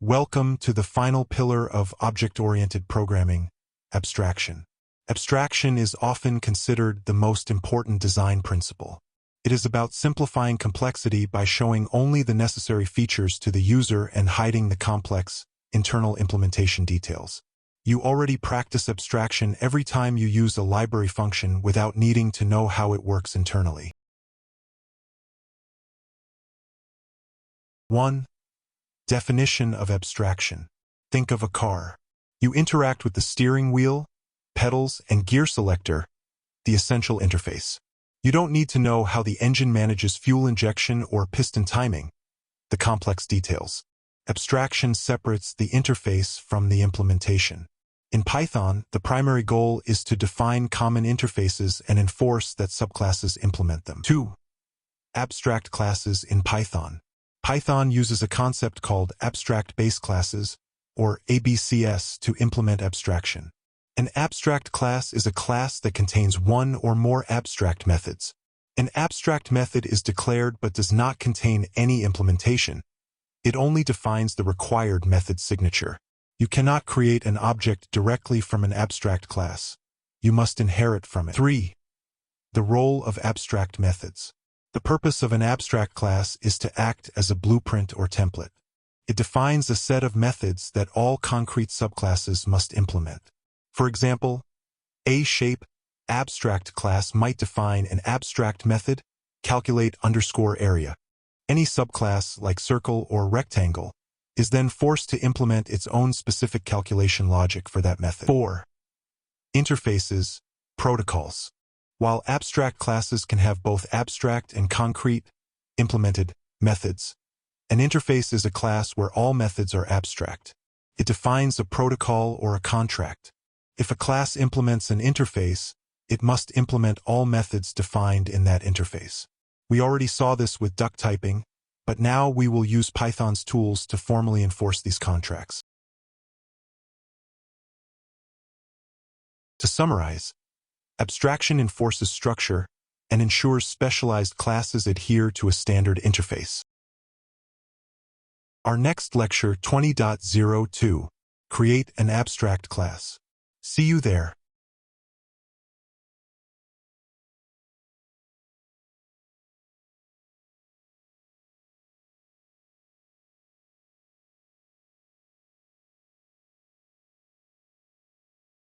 Welcome to the final pillar of object-oriented programming, abstraction. Abstraction is often considered the most important design principle. It is about simplifying complexity by showing only the necessary features to the user and hiding the complex, internal implementation details. You already practice abstraction every time you use a library function without needing to know how it works internally. 1. Definition of abstraction. Think of a car. You interact with the steering wheel, pedals, and gear selector, the essential interface. You don't need to know how the engine manages fuel injection or piston timing, the complex details. Abstraction separates the interface from the implementation. In Python, the primary goal is to define common interfaces and enforce that subclasses implement them. 2. Abstract classes in Python. Python uses a concept called abstract base classes, or ABCs, to implement abstraction. An abstract class is a class that contains one or more abstract methods. An abstract method is declared but does not contain any implementation. It only defines the required method signature. You cannot create an object directly from an abstract class. You must inherit from it. 3. The role of abstract methods. The purpose of an abstract class is to act as a blueprint or template. It defines a set of methods that all concrete subclasses must implement. For example, A-shape abstract class might define an abstract method, calculate_area. Any subclass, like circle or rectangle, is then forced to implement its own specific calculation logic for that method. 4. Interfaces, protocols. While abstract classes can have both abstract and concrete, implemented methods, an interface is a class where all methods are abstract. It defines a protocol or a contract. If a class implements an interface, it must implement all methods defined in that interface. We already saw this with duck typing, but now we will use Python's tools to formally enforce these contracts. To summarize, abstraction enforces structure and ensures specialized classes adhere to a standard interface. Our next lecture 20.02, Create an Abstract Class. See you there.